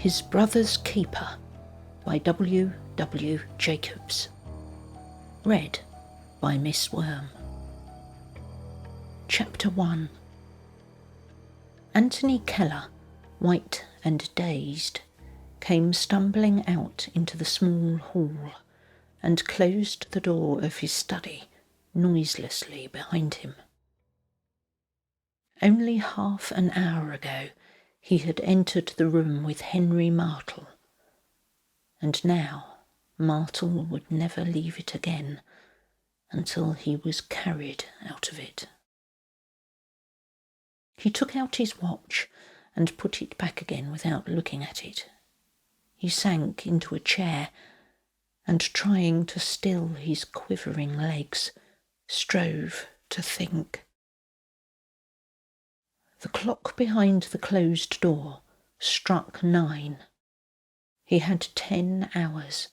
His Brother's Keeper by W. W. Jacobs. Read by Miss Worm. Chapter 1. Anthony Keller, white and dazed, came stumbling out into the small hall and closed the door of his study noiselessly behind him. Only half an hour ago he had entered the room with Henry Martle, and now Martle would never leave it again until he was carried out of it. He took out his watch and put it back again without looking at it. He sank into a chair and, trying to still his quivering legs, strove to think. The clock behind the closed door struck 9. He had 10 hours.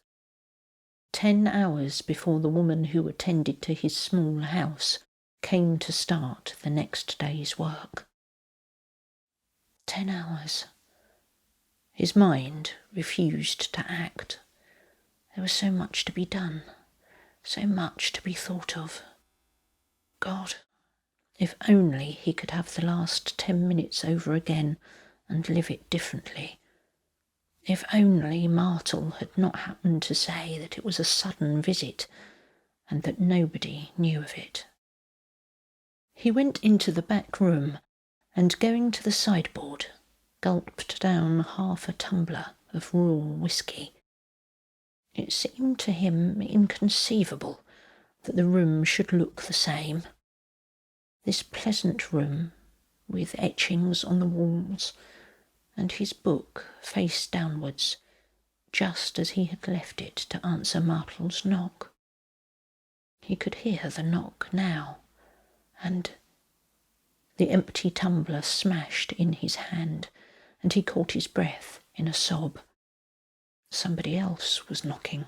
10 hours before the woman who attended to his small house came to start the next day's work. 10 hours. His mind refused to act. There was so much to be done, so much to be thought of. God, if only he could have the last 10 minutes over again and live it differently. If only Martle had not happened to say that it was a sudden visit and that nobody knew of it. He went into the back room and, going to the sideboard, gulped down half a tumbler of raw whisky. It seemed to him inconceivable that the room should look the same. This pleasant room, with etchings on the walls, and his book face downwards, just as he had left it to answer Martle's knock. He could hear the knock now, and the empty tumbler smashed in his hand, and he caught his breath in a sob. Somebody else was knocking.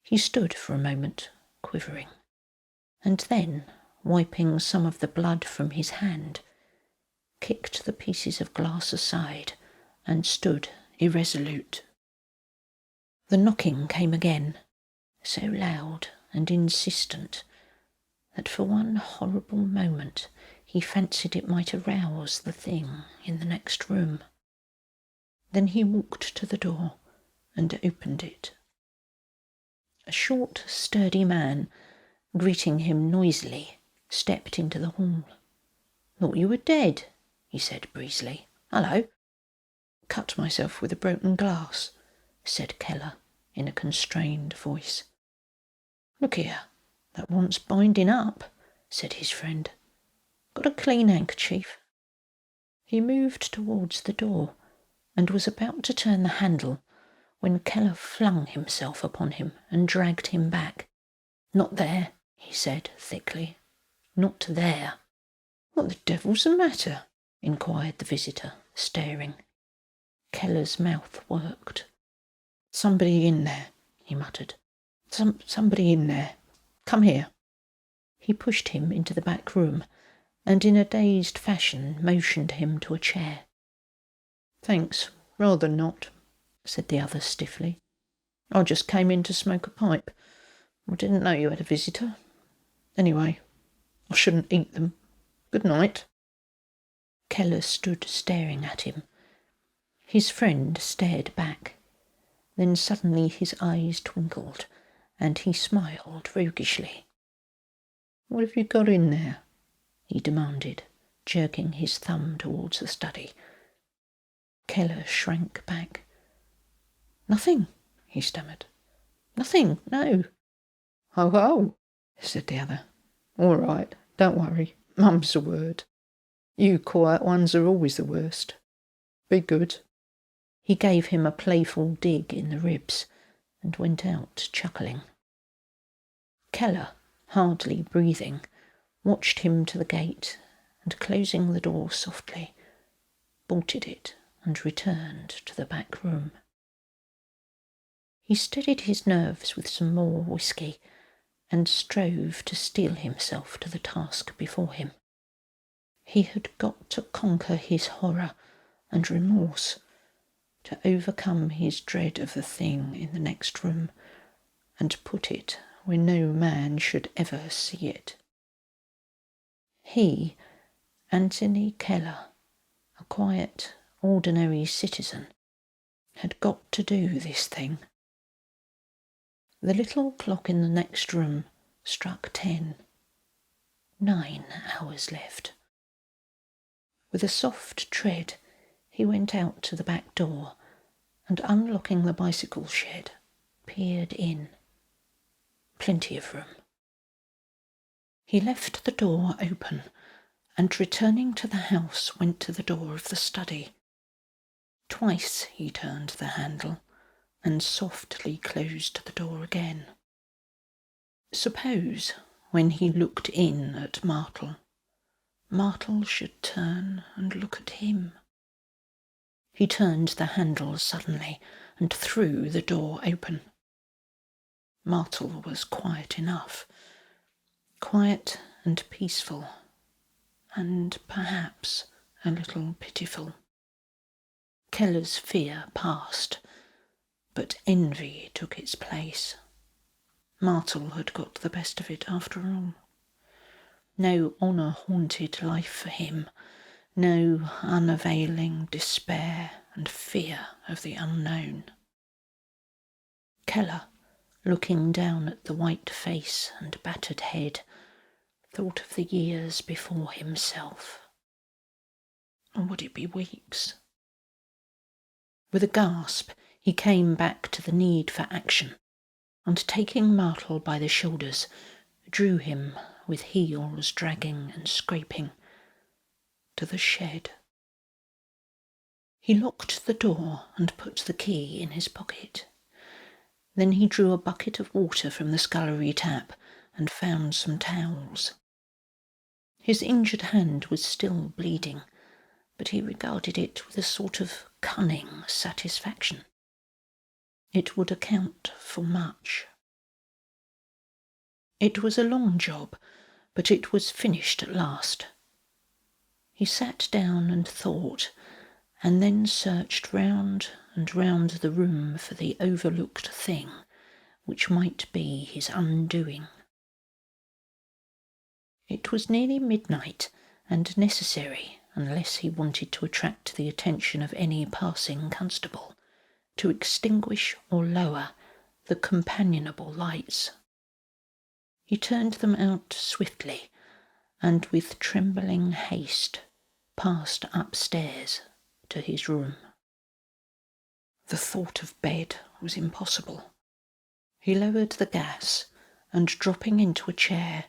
He stood for a moment, quivering, and then, wiping some of the blood from his hand, kicked the pieces of glass aside and stood irresolute. The knocking came again, so loud and insistent that for one horrible moment he fancied it might arouse the thing in the next room. Then he walked to the door and opened it. A short, sturdy man, greeting him noisily, stepped into the hall. "Thought you were dead," he said breezily. "Hello." "Cut myself with a broken glass," said Keller in a constrained voice. "Look here, that wants binding up," said his friend. "Got a clean handkerchief?" He moved towards the door and was about to turn the handle when Keller flung himself upon him and dragged him back. "Not there," he said thickly. "Not there." "What the devil's the matter?" inquired the visitor, staring. Keller's mouth worked. "Somebody in there," he muttered. Somebody in there. Come here." He pushed him into the back room and in a dazed fashion motioned him to a chair. "Thanks, rather not," said the other stiffly. "I just came in to smoke a pipe. I didn't know you had a visitor. Anyway, I shouldn't eat them. Good night." Keller stood staring at him. His friend stared back. Then suddenly his eyes twinkled, and he smiled roguishly. "What have you got in there?" he demanded, jerking his thumb towards the study. Keller shrank back. "Nothing," he stammered. "Nothing, no." "Ho, ho," said the other. "All right, don't worry. Mum's the word. You quiet ones are always the worst. Be good." He gave him a playful dig in the ribs and went out chuckling. Keller, hardly breathing, watched him to the gate and, closing the door softly, bolted it and returned to the back room. He steadied his nerves with some more whisky and strove to steel himself to the task before him. He had got to conquer his horror and remorse, to overcome his dread of the thing in the next room and put it where no man should ever see it. He, Anthony Keller, a quiet, ordinary citizen, had got to do this thing. The little clock in the next room struck 10. 9 hours left. With a soft tread, he went out to the back door and, unlocking the bicycle shed, peered in. Plenty of room. He left the door open and, returning to the house, went to the door of the study. Twice he turned the handle and softly closed the door again. Suppose, when he looked in at Martle, Martle should turn and look at him. He turned the handle suddenly and threw the door open. Martle was quiet enough, quiet and peaceful, and perhaps a little pitiful. Keller's fear passed, but envy took its place. Martle had got the best of it after all. No honour-haunted life for him, no unavailing despair and fear of the unknown. Keller, looking down at the white face and battered head, thought of the years before himself. Or would it be weeks? With a gasp, he came back to the need for action, and taking Martle by the shoulders, drew him, with heels dragging and scraping, to the shed. He locked the door and put the key in his pocket. Then he drew a bucket of water from the scullery tap and found some towels. His injured hand was still bleeding, but he regarded it with a sort of cunning satisfaction. It would account for much. It was a long job, but it was finished at last. He sat down and thought, and then searched round and round the room for the overlooked thing which might be his undoing. It was nearly midnight, and necessary, unless he wanted to attract the attention of any passing constable, to extinguish or lower the companionable lights. He turned them out swiftly, and with trembling haste passed upstairs to his room. The thought of bed was impossible. He lowered the gas and, dropping into a chair,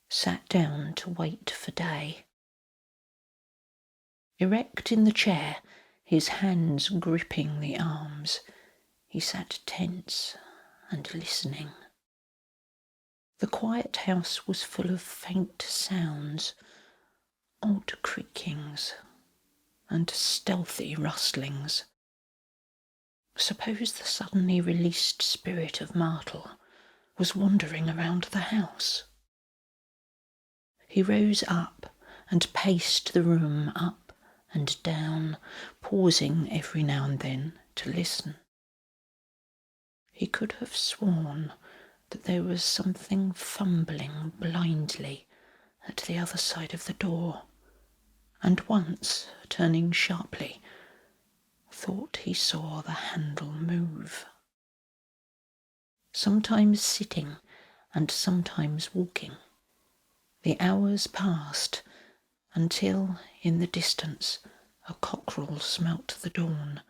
sat down to wait for day. Erect in the chair, his hands gripping the arms, he sat tense and listening. The quiet house was full of faint sounds, odd creakings, and stealthy rustlings. Suppose the suddenly released spirit of Martle was wandering around the house? He rose up and paced the room up and down, pausing every now and then to listen. He could have sworn that there was something fumbling blindly at the other side of the door, and once, turning sharply, thought he saw the handle move. Sometimes sitting and sometimes walking, the hours passed until, in the distance, a cockerel smelt the dawn,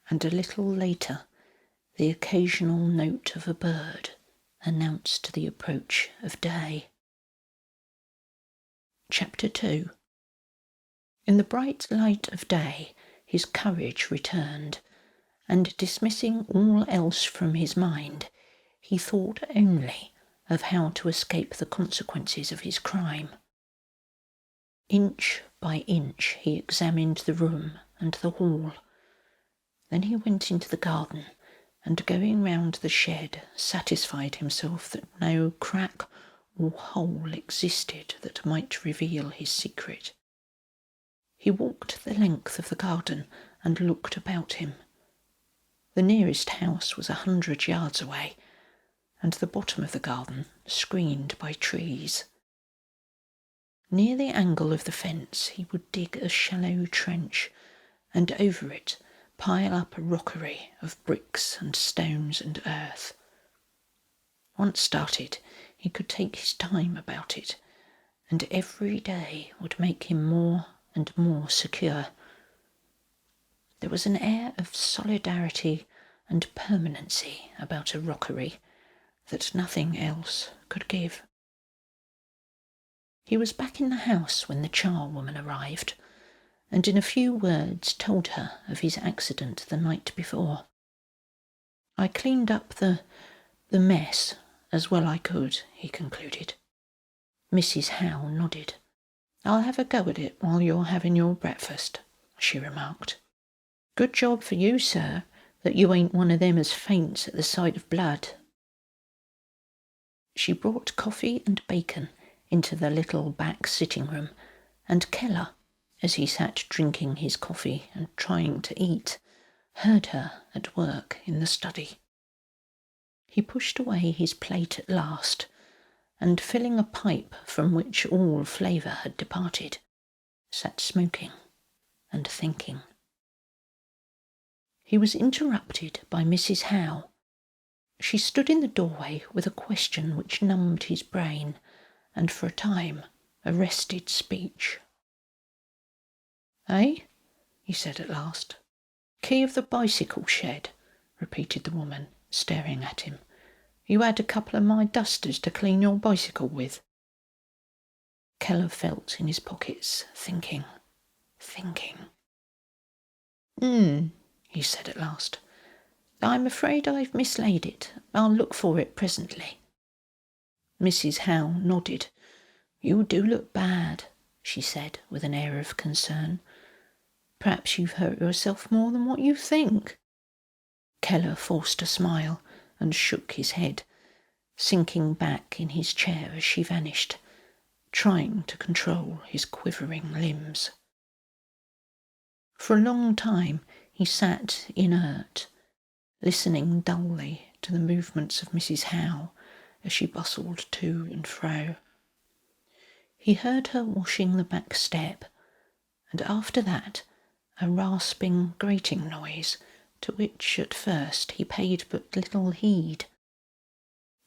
and a little later the occasional note of a bird announced the approach of day. Chapter 2. In the bright light of day, his courage returned, and dismissing all else from his mind, he thought only of how to escape the consequences of his crime. Inch by inch he examined the room and the hall. Then he went into the garden, and going round the shed, satisfied himself that no crack or hole existed that might reveal his secret. He walked the length of the garden and looked about him. The nearest house was 100 yards away, and the bottom of the garden screened by trees. Near the angle of the fence he would dig a shallow trench, and over it pile up a rockery of bricks and stones and earth. Once started, he could take his time about it, and every day would make him more and more secure. There was an air of solidarity and permanency about a rockery that nothing else could give. He was back in the house when the charwoman arrived, and in a few words told her of his accident the night before. "I cleaned up the mess as well I could," he concluded. Mrs. Howe nodded. "I'll have a go at it while you're having your breakfast," she remarked. "Good job for you, sir, that you ain't one of them as faints at the sight of blood." She brought coffee and bacon into the little back sitting room, and Keller, as he sat drinking his coffee and trying to eat, heard her at work in the study. He pushed away his plate at last, and filling a pipe from which all flavour had departed, sat smoking and thinking. He was interrupted by Mrs. Howe. She stood in the doorway with a question which numbed his brain, and for a time arrested speech. "Eh?" he said at last. "Key of the bicycle shed," repeated the woman, staring at him. "You had a couple of my dusters to clean your bicycle with." Keller felt in his pockets, thinking. He said at last. "I'm afraid I've mislaid it. I'll look for it presently." Mrs. Howe nodded. "You do look bad," she said with an air of concern. "Perhaps you've hurt yourself more than what you think." Keller forced a smile and shook his head, sinking back in his chair as she vanished, trying to control his quivering limbs. For a long time he sat inert, listening dully to the movements of Mrs. Howe as she bustled to and fro. He heard her washing the back step, and after that a rasping, grating noise to which at first he paid but little heed.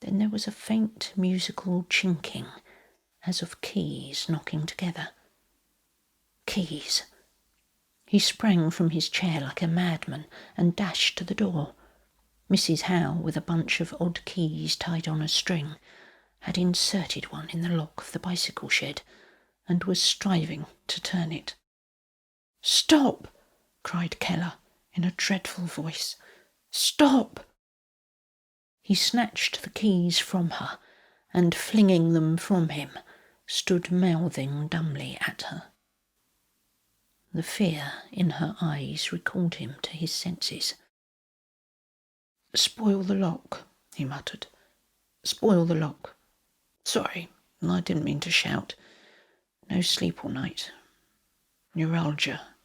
Then there was a faint musical chinking, as of keys knocking together. Keys! He sprang from his chair like a madman and dashed to the door. Mrs. Howe, with a bunch of odd keys tied on a string, had inserted one in the lock of the bicycle shed and was striving to turn it. "Stop!" cried Keller in a dreadful voice. "Stop!" He snatched the keys from her and, flinging them from him, stood mouthing dumbly at her. The fear in her eyes recalled him to his senses. "Spoil the lock," he muttered. "Spoil the lock. Sorry, I didn't mean to shout. No sleep all night. Neuralgia.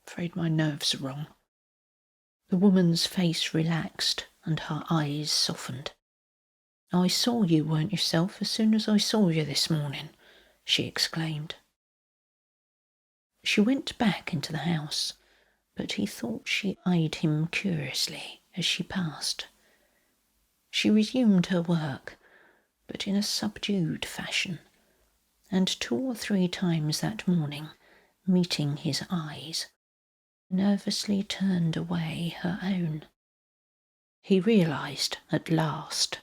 Afraid my nerves are wrong." The woman's face relaxed and her eyes softened. "I saw you weren't yourself as soon as I saw you this morning," she exclaimed. She went back into the house, but he thought she eyed him curiously as she passed. She resumed her work, but in a subdued fashion, and 2 or 3 times that morning, meeting his eyes, nervously turned away her own. He realised at last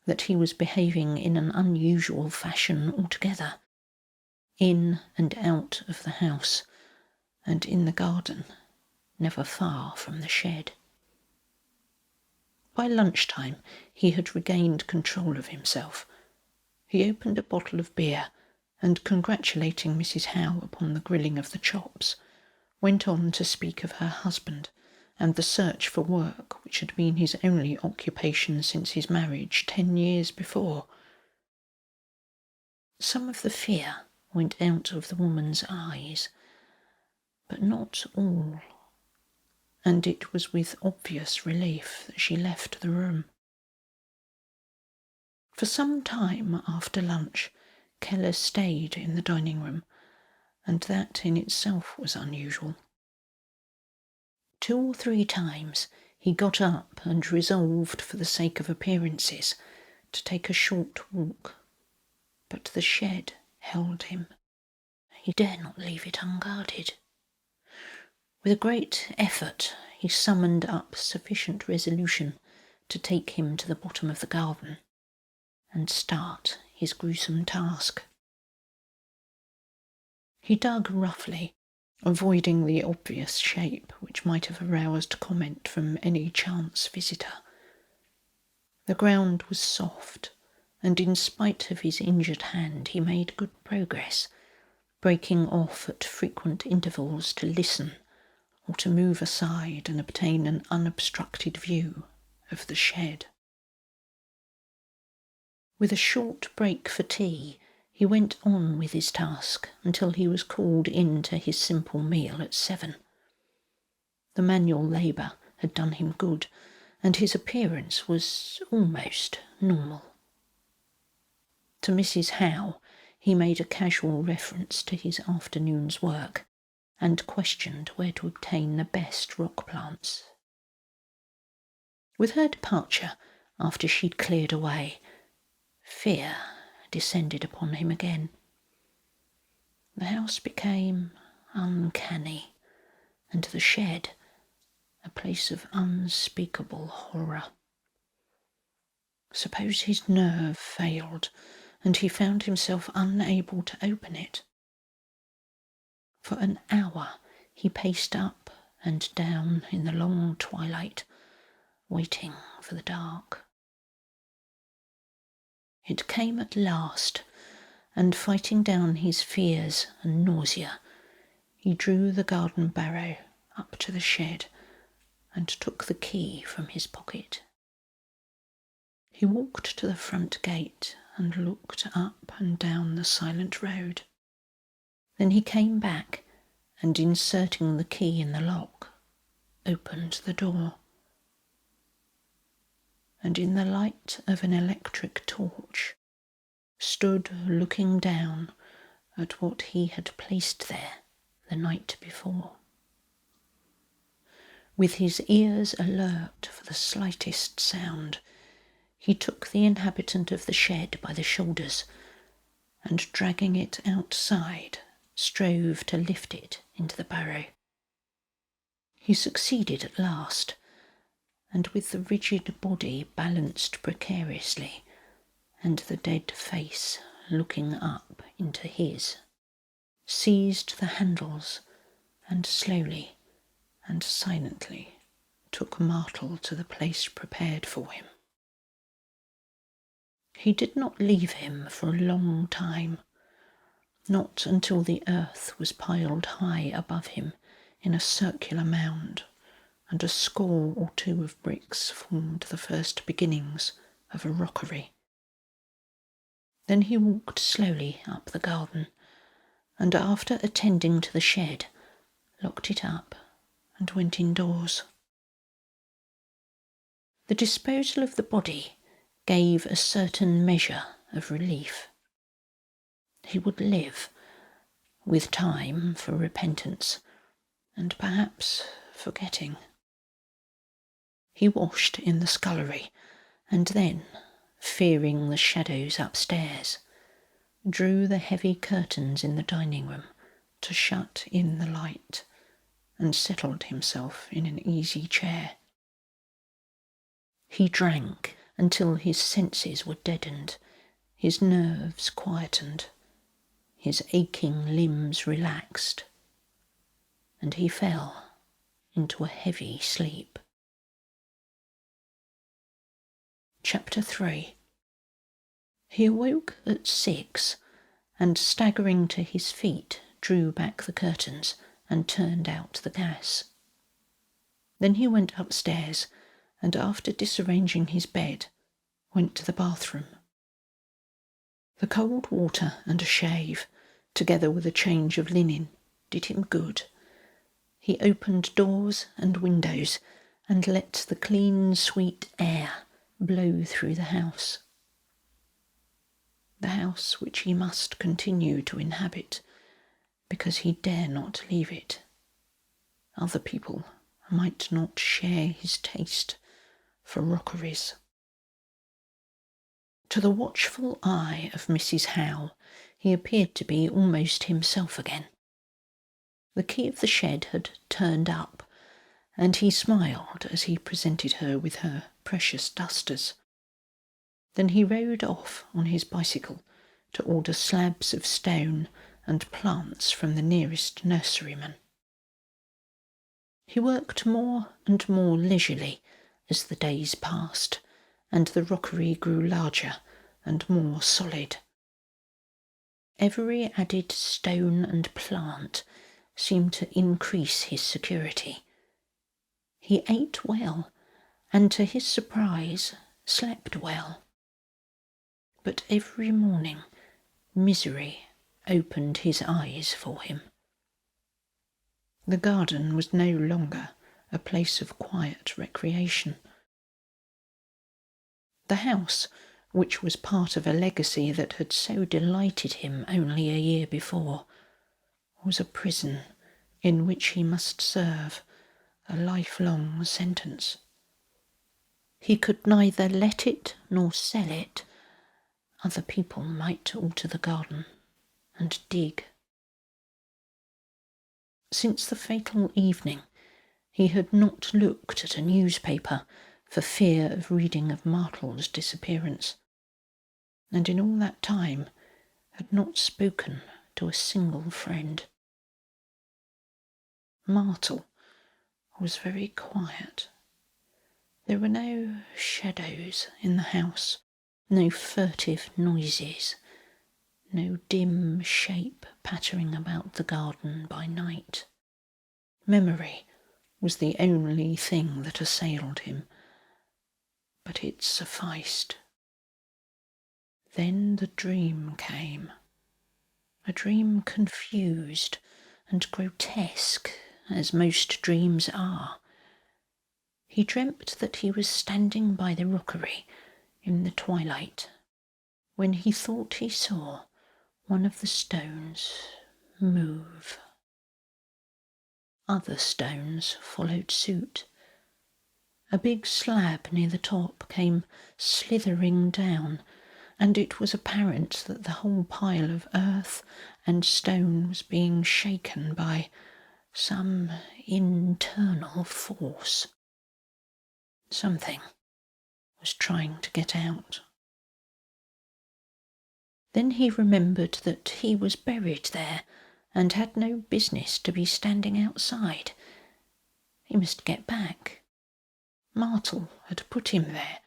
that he was behaving in an unusual fashion altogether, in and out of the house, and in the garden, never far from the shed. By lunchtime he had regained control of himself. He opened a bottle of beer, and congratulating Mrs. Howe upon the grilling of the chops, went on to speak of her husband and the search for work which had been his only occupation since his marriage 10 years before. Some of the fear went out of the woman's eyes, but not all. and it was with obvious relief that she left the room. For some time after lunch, Keller stayed in the dining room, and that in itself was unusual. 2 or 3 times he got up and resolved, for the sake of appearances, to take a short walk, but the shed held him. He dare not leave it unguarded. With a great effort, he summoned up sufficient resolution to take him to the bottom of the garden and start his gruesome task. He dug roughly, avoiding the obvious shape which might have aroused comment from any chance visitor. The ground was soft, and in spite of his injured hand he made good progress, breaking off at frequent intervals to listen or to move aside and obtain an unobstructed view of the shed. With a short break for tea, he went on with his task until he was called in to his simple meal at 7. The manual labour had done him good, and his appearance was almost normal. To Mrs. Howe he made a casual reference to his afternoon's work, and questioned where to obtain the best rock plants. With her departure, after she'd cleared away, fear descended upon him again. The house became uncanny, and the shed a place of unspeakable horror. Suppose his nerve failed, and he found himself unable to open it. For an hour he paced up and down in the long twilight, waiting for the dark. It came at last, and fighting down his fears and nausea, he drew the garden barrow up to the shed and took the key from his pocket. He walked to the front gate and looked up and down the silent road. Then he came back and, inserting the key in the lock, opened the door. And in the light of an electric torch, stood looking down at what he had placed there the night before. With his ears alert for the slightest sound, he took the inhabitant of the shed by the shoulders, and dragging it outside, strove to lift it into the barrow. He succeeded at last, and with the rigid body balanced precariously, and the dead face looking up into his, seized the handles and slowly and silently took Martel to the place prepared for him. He did not leave him for a long time, not until the earth was piled high above him in a circular mound, and a score or 2 of bricks formed the first beginnings of a rockery. Then he walked slowly up the garden, and after attending to the shed, locked it up and went indoors. The disposal of the body gave a certain measure of relief. He would live, with time for repentance, and perhaps forgetting. He washed in the scullery, and then, fearing the shadows upstairs, drew the heavy curtains in the dining room to shut in the light, and settled himself in an easy chair. He drank until his senses were deadened, his nerves quietened, his aching limbs relaxed, and he fell into a heavy sleep. Chapter 3. He awoke at 6, and staggering to his feet, drew back the curtains and turned out the gas. Then he went upstairs, and after disarranging his bed, went to the bathroom. The cold water and a shave, together with a change of linen, did him good. He opened doors and windows and let the clean, sweet air blow through the house. The house which he must continue to inhabit, because he dare not leave it. Other people might not share his taste for rockeries. To the watchful eye of Mrs. Howe, he appeared to be almost himself again. The key of the shed had turned up, and he smiled as he presented her with her precious dusters. Then he rode off on his bicycle to order slabs of stone and plants from the nearest nurseryman. He worked more and more leisurely as the days passed, and the rockery grew larger and more solid. Every added stone and plant seemed to increase his security. He ate well, and to his surprise slept well. But every morning misery opened his eyes for him. The garden was no longer a place of quiet recreation. The house, which was part of a legacy that had so delighted him only a year before, was a prison in which he must serve a lifelong sentence. He could neither let it nor sell it. Other people might alter the garden and dig. Since the fatal evening, he had not looked at a newspaper for fear of reading of Martle's disappearance, and in all that time had not spoken to a single friend. Martle was very quiet. There were no shadows in the house, no furtive noises, no dim shape pattering about the garden by night. Memory was the only thing that assailed him, but it sufficed. Then the dream came, a dream confused and grotesque, as most dreams are. He dreamt that he was standing by the rockery in the twilight, when he thought he saw one of the stones move. Other stones followed suit. A big slab near the top came slithering down, and it was apparent that the whole pile of earth and stone was being shaken by some internal force. Something was trying to get out. Then he remembered that he was buried there and had no business to be standing outside. He must get back. Martle had put him there,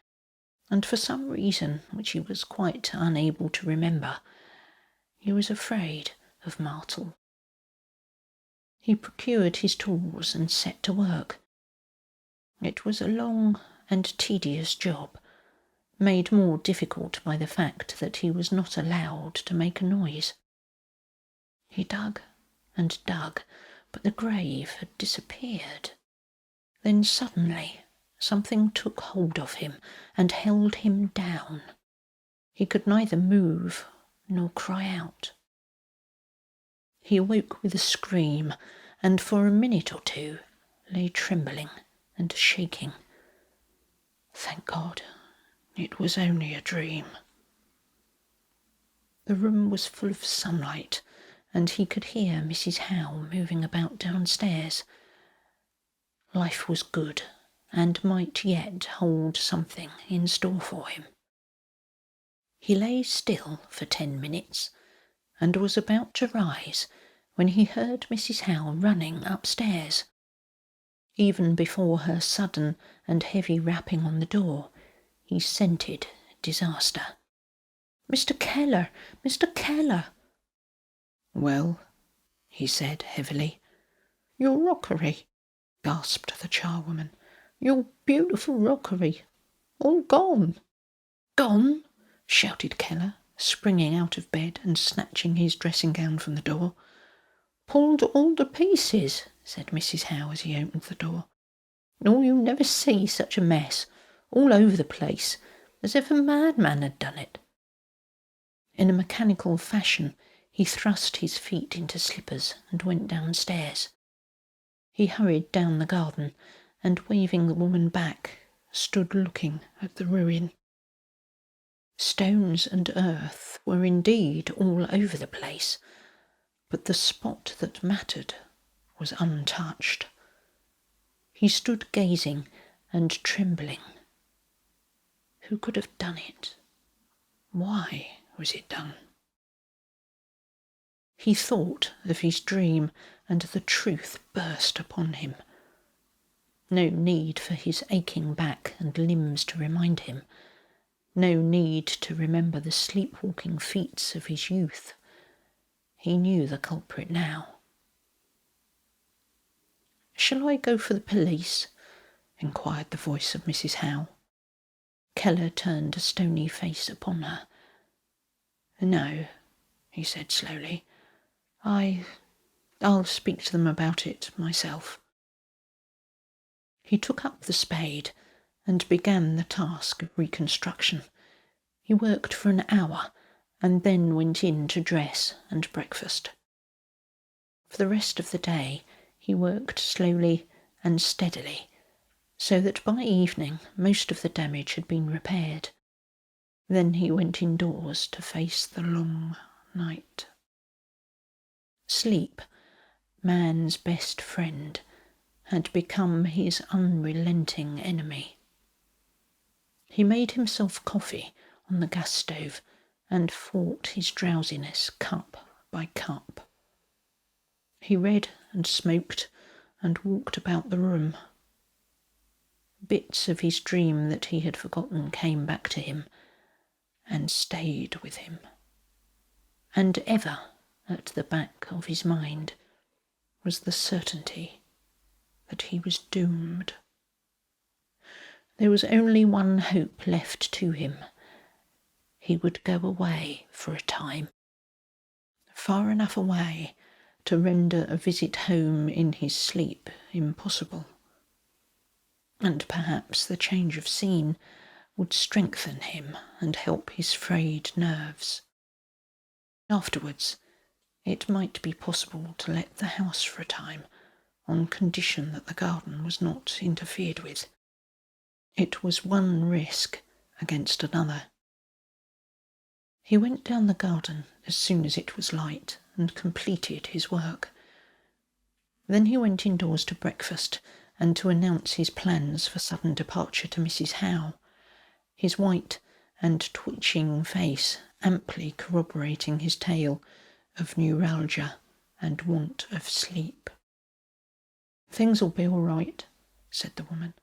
and for some reason which he was quite unable to remember, he was afraid of Martle. He procured his tools and set to work. It was a long and tedious job, made more difficult by the fact that he was not allowed to make a noise. He dug and dug, but the grave had disappeared. Then suddenly something took hold of him and held him down. He could neither move nor cry out. He awoke with a scream, and for a minute or two lay trembling and shaking. Thank God, it was only a dream. The room was full of sunlight, and he could hear Mrs. Howe moving about downstairs. Life was good, and might yet hold something in store for him. He lay still for 10 minutes, and was about to rise when he heard Mrs. Howe running upstairs. Even before her sudden and heavy rapping on the door, he scented disaster. "Mr. Keller! Mr. Keller!" "Well?" he said heavily. "Your rockery," gasped the charwoman. "Your beautiful rockery. All gone." "Gone?" shouted Keller, springing out of bed and snatching his dressing-gown from the door. "Pulled all to pieces," said Mrs. Howe as he opened the door. "Oh, you never see such a mess, all over the place, as if a madman had done it." In a mechanical fashion, he thrust his feet into slippers and went downstairs. He hurried down the garden and, waving the woman back, stood looking at the ruin. Stones and earth were indeed all over the place, but the spot that mattered was untouched. He stood gazing and trembling. Who could have done it? Why was it done? He thought of his dream, and the truth burst upon him. No need for his aching back and limbs to remind him. No need to remember the sleepwalking feats of his youth. He knew the culprit now. "Shall I go for the police?" inquired the voice of Mrs. Howe. Keller turned a stony face upon her. "No," he said slowly. I'll speak to them about it myself." He took up the spade and began the task of reconstruction. He worked for an hour and then went in to dress and breakfast. For the rest of the day he worked slowly and steadily, so that by evening most of the damage had been repaired. Then he went indoors to face the long night. Sleep, man's best friend, had become his unrelenting enemy. He made himself coffee on the gas stove and fought his drowsiness cup by cup. He read and smoked and walked about the room. Bits of his dream that he had forgotten came back to him and stayed with him. And ever at the back of his mind was the certainty that he was doomed. There was only one hope left to him. He would go away for a time, far enough away to render a visit home in his sleep impossible. And perhaps the change of scene would strengthen him and help his frayed nerves. Afterwards, it might be possible to let the house for a time, on condition that the garden was not interfered with. It was one risk against another. He went down the garden as soon as it was light and completed his work. Then he went indoors to breakfast and to announce his plans for sudden departure to Mrs. Howe, his white and twitching face amply corroborating his tale of neuralgia and want of sleep. "Things'll be all right," said the woman.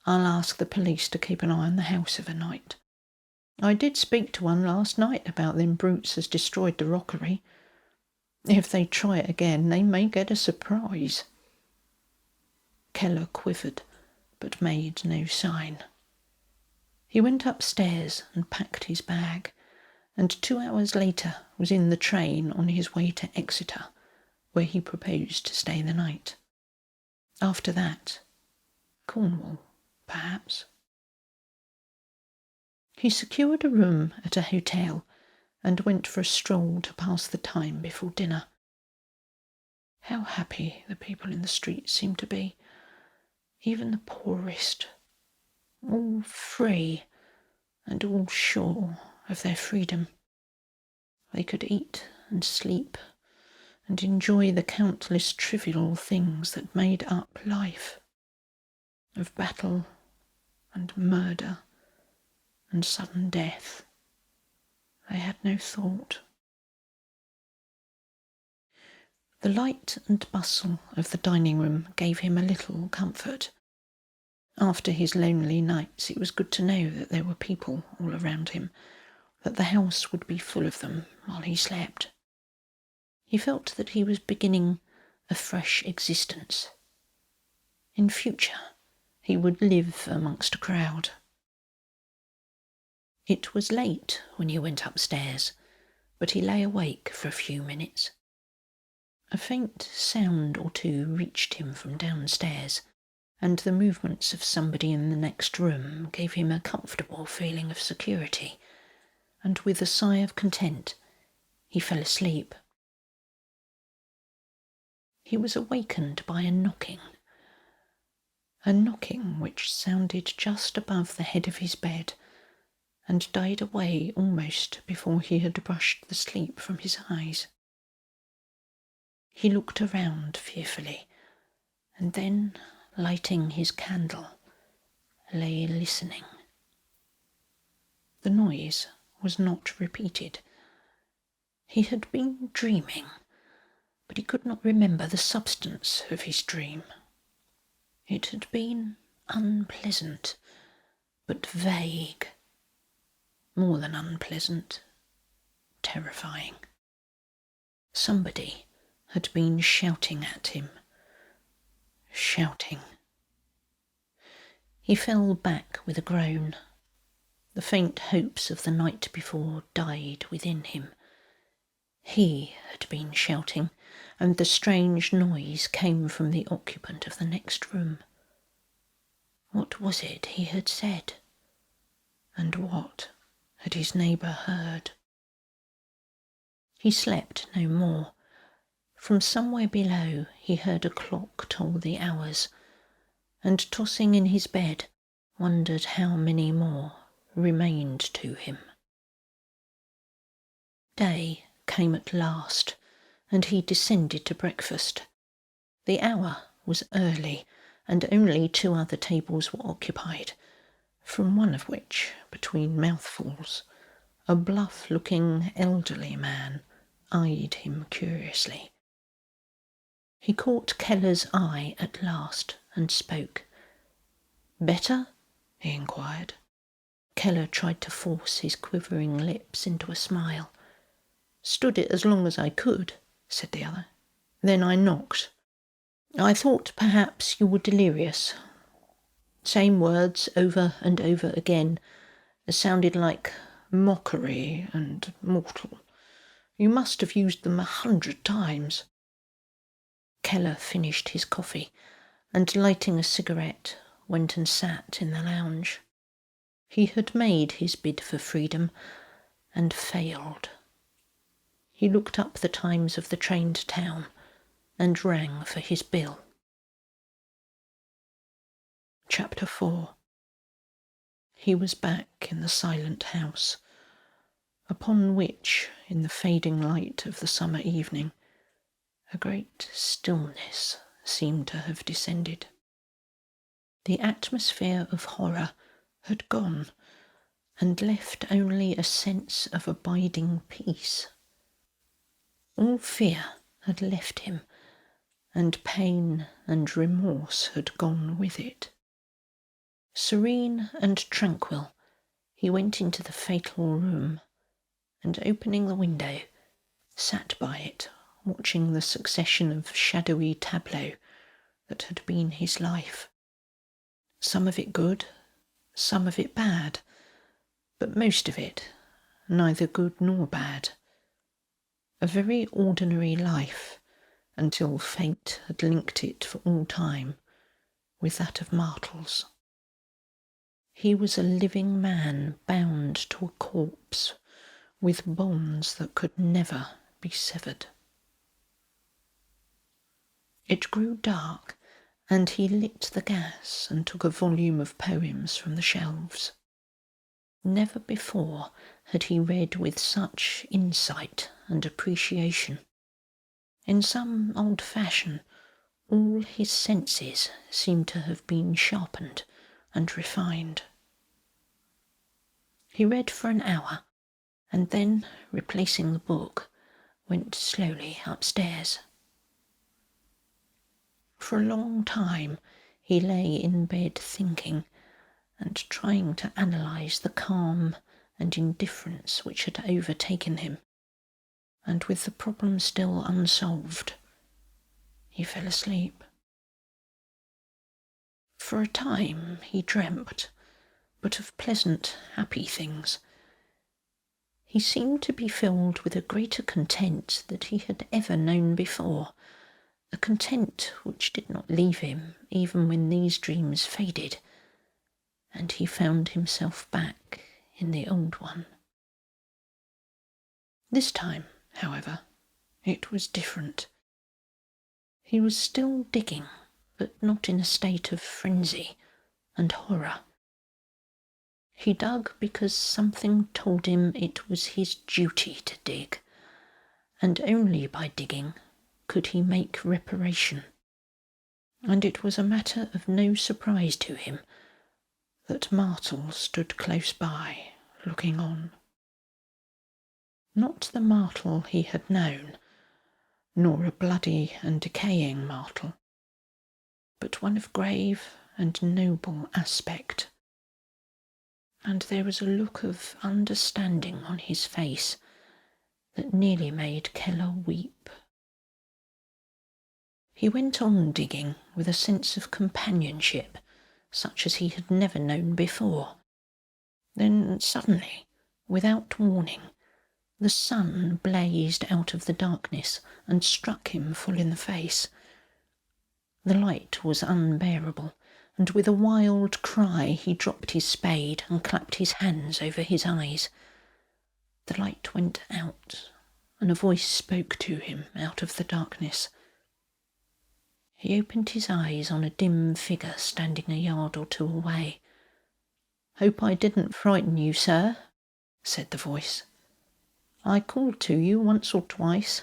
"I'll ask the police to keep an eye on the house of a night. I did speak to one last night about them brutes as destroyed the rockery. If they try it again, they may get a surprise." Keller quivered, but made no sign. He went upstairs and packed his bag, and 2 hours later was in the train on his way to Exeter, where he proposed to stay the night. After that, Cornwall, perhaps. He secured a room at a hotel and went for a stroll to pass the time before dinner. How happy the people in the streets seemed to be, even the poorest, all free and all sure of their freedom. They could eat and sleep and enjoy the countless trivial things that made up life. Of battle and murder and sudden death they had no thought. The light and bustle of the dining room gave him a little comfort. After his lonely nights, it was good to know that there were people all around him, that the house would be full of them while he slept. He felt that he was beginning a fresh existence. In future, he would live amongst a crowd. It was late when he went upstairs, but he lay awake for a few minutes. A faint sound or two reached him from downstairs, and the movements of somebody in the next room gave him a comfortable feeling of security, and with a sigh of content he fell asleep. He was awakened by a knocking which sounded just above the head of his bed, and died away almost before he had brushed the sleep from his eyes. He looked around fearfully, and then, lighting his candle, lay listening. The noise was not repeated. He had been dreaming, but he could not remember the substance of his dream. It had been unpleasant, but vague. More than unpleasant, terrifying. Somebody had been shouting at him. Shouting. He fell back with a groan. The faint hopes of the night before died within him. He had been shouting, and the strange noise came from the occupant of the next room. What was it he had said? And what had his neighbour heard? He slept no more. From somewhere below he heard a clock toll the hours, and tossing in his bed, wondered how many more remained to him. Day came at last, and he descended to breakfast. The hour was early, and only 2 other tables were occupied, from one of which, between mouthfuls, a bluff-looking elderly man eyed him curiously. He caught Keller's eye at last and spoke. "Better?" he inquired. Keller tried to force his quivering lips into a smile. "Stood it as long as I could," said the other. "Then I knocked. I thought perhaps you were delirious. Same words over and over again. It sounded like mockery and mortal. You must have used them 100 times. Keller finished his coffee, and lighting a cigarette, went and sat in the lounge. He had made his bid for freedom, and failed. He looked up the times of the train to town, and rang for his bill. Chapter 4. He was back in the silent house, upon which, in the fading light of the summer evening, a great stillness seemed to have descended. The atmosphere of horror had gone, and left only a sense of abiding peace. All fear had left him, and pain and remorse had gone with it. Serene and tranquil, he went into the fatal room, and opening the window, sat by it, watching the succession of shadowy tableaux that had been his life. Some of it good, some of it bad, but most of it neither good nor bad. A very ordinary life, until fate had linked it for all time with that of mortals. He was a living man bound to a corpse, with bonds that could never be severed. It grew dark, and he lit the gas and took a volume of poems from the shelves. Never before had he read with such insight and appreciation. In some old fashion, all his senses seemed to have been sharpened and refined. He read for an hour, and then, replacing the book, went slowly upstairs. For a long time he lay in bed thinking, and trying to analyse the calm and indifference which had overtaken him, and with the problem still unsolved, he fell asleep. For a time he dreamt, but of pleasant, happy things. He seemed to be filled with a greater content than he had ever known before, a content which did not leave him even when these dreams faded, and he found himself back in the old one. This time, however, it was different. He was still digging, but not in a state of frenzy and horror. He dug because something told him it was his duty to dig, and only by digging could he make reparation. And it was a matter of no surprise to him that Martel stood close by, looking on. Not the Martel he had known, nor a bloody and decaying Martel, but one of grave and noble aspect. And there was a look of understanding on his face that nearly made Keller weep. He went on digging with a sense of companionship such as he had never known before. Then suddenly, without warning, the sun blazed out of the darkness and struck him full in the face. The light was unbearable, and with a wild cry he dropped his spade and clapped his hands over his eyes. The light went out, and a voice spoke to him out of the darkness. He opened his eyes on a dim figure standing a yard or two away. "Hope I didn't frighten you, sir," said the voice. "I called to you once or twice,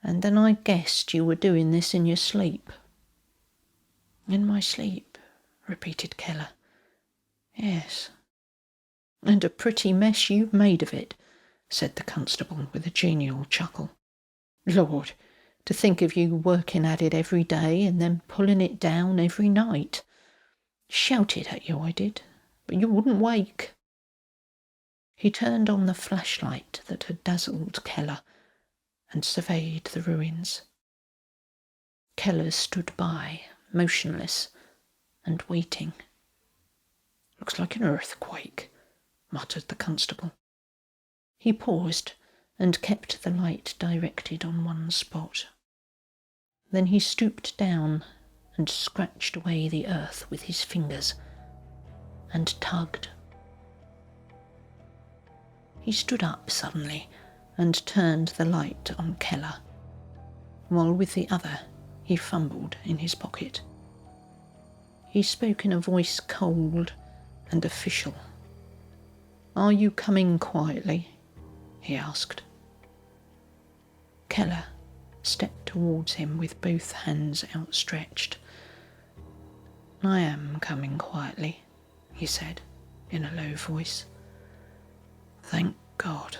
and then I guessed you were doing this in your sleep." "In my sleep," repeated Keller. "Yes." "And a pretty mess you've made of it," said the constable with a genial chuckle. "Lord, to think of you working at it every day and then pulling it down every night. Shouted at you, I did, but you wouldn't wake." He turned on the flashlight that had dazzled Keller and surveyed the ruins. Keller stood by, motionless and waiting. "Looks like an earthquake," muttered the constable. He paused and kept the light directed on one spot. Then he stooped down and scratched away the earth with his fingers and tugged. He stood up suddenly and turned the light on Keller, while with the other he fumbled in his pocket. He spoke in a voice cold and official. "Are you coming quietly?" he asked. Keller stepped towards him with both hands outstretched. "I am coming quietly," he said in a low voice. "Thank God."